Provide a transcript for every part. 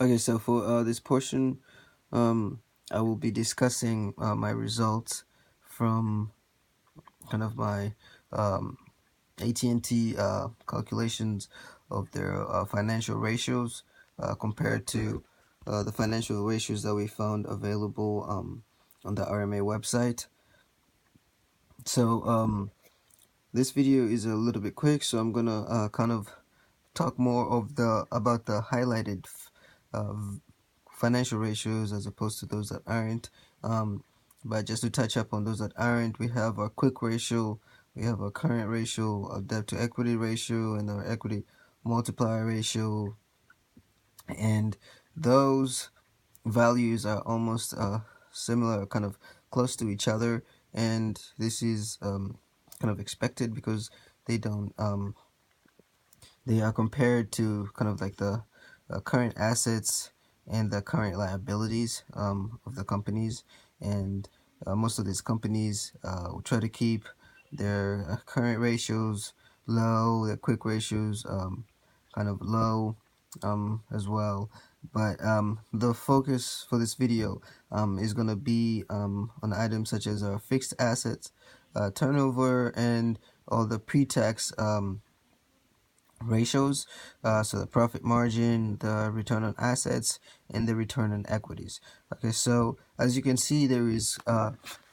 Okay, so for this portion, um, I will be discussing my results from kind of my at&t calculations of their financial ratios compared to the financial ratios that we found available on the RMA website. So this video is a little bit quick, so I'm gonna kind of talk more of the about the highlighted uh, financial ratios as opposed to those that aren't. But just to touch up on those that aren't, we have our quick ratio, we have our current ratio, our debt to equity ratio, and our equity multiplier ratio, and those values are almost similar, kind of close to each other, and this is kind of expected because they don't they are compared to kind of like the current assets and the current liabilities of the companies, and most of these companies will try to keep their current ratios low, their quick ratios kind of low as well. But the focus for this video is going to be on items such as fixed assets, turnover, and all the pre-tax ratios, so the profit margin, the return on assets, and the return on equities. Okay, so as you can see, there is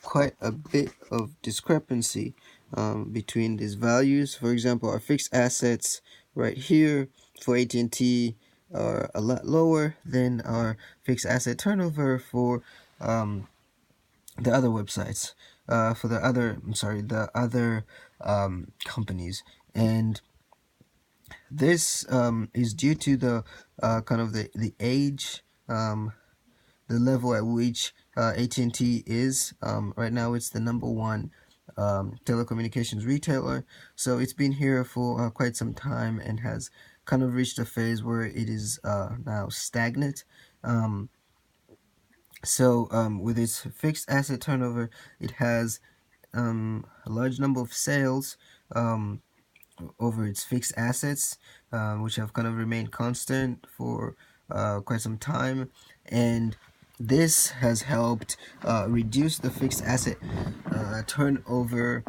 quite a bit of discrepancy between these values. For example, our fixed assets right here for at&t are a lot lower than our fixed asset turnover for the other websites, for the other, the other companies. And this is due to the kind of the age, the level at which at&t is. Right now it's the number one telecommunications retailer, so it's been here for quite some time and has kind of reached a phase where it is now stagnant. With its fixed asset turnover, it has a large number of sales over its fixed assets, which have kind of remained constant for quite some time, and this has helped reduce the fixed asset turnover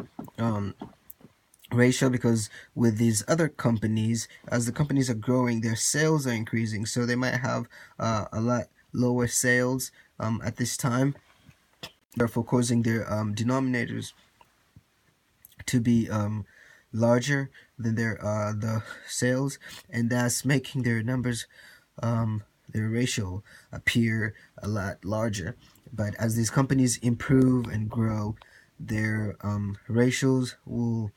ratio, because with these other companies, as the companies are growing, their sales are increasing, so they might have a lot lower sales at this time, therefore causing their denominators to be larger than the sales, and that's making their numbers, their ratio, appear a lot larger. But as these companies improve and grow, their ratios will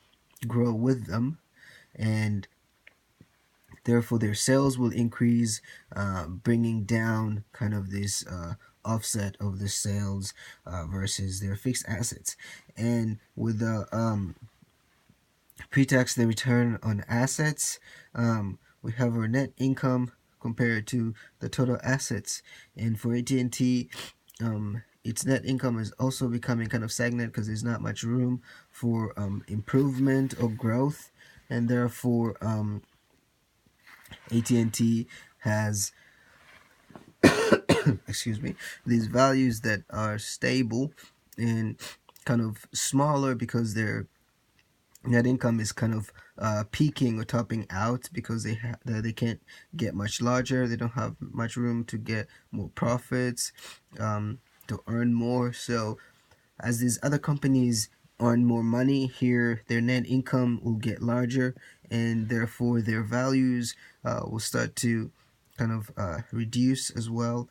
grow with them, and therefore their sales will increase, bringing down kind of this offset of the sales versus their fixed assets. And with the pre-tax, the return on assets, we have our net income compared to the total assets, and for at&t, its net income is also becoming kind of stagnant because there's not much room for improvement or growth, and therefore at&t has excuse me, these values that are stable and kind of smaller because they're net income is kind of peaking or topping out, because they can't get much larger. They don't have much room to get more profits, to earn more. So as these other companies earn more money here, their net income will get larger, and therefore their values will start to kind of reduce as well,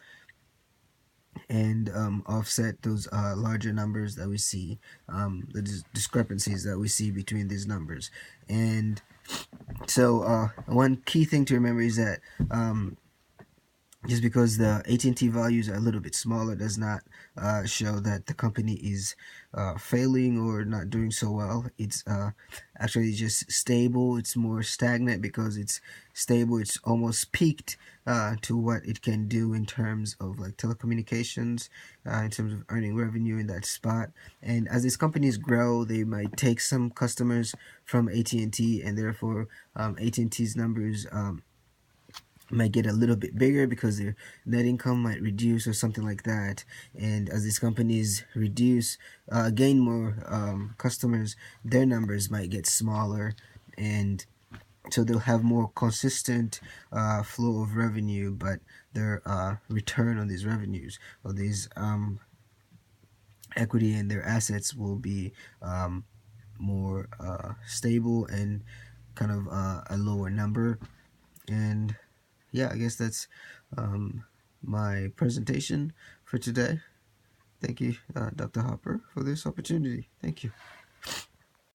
and offset those larger numbers that we see, the discrepancies that we see between these numbers. And so one key thing to remember is that just because the at&t values are a little bit smaller does not show that the company is failing or not doing so well. It's actually just stable. It's more stagnant because it's stable. It's almost peaked to what it can do in terms of like telecommunications, in terms of earning revenue in that spot. And as these companies grow, they might take some customers from at&t, and therefore at&t's numbers might get a little bit bigger because their net income might reduce or something like that. And as these companies reduce, gain more customers, their numbers might get smaller, and so they'll have more consistent flow of revenue, but their return on these revenues or these equity and their assets will be um, more stable and kind of a lower number. And yeah, I guess that's um, my presentation for today. Thank you, Dr. Hopper, for this opportunity. Thank you.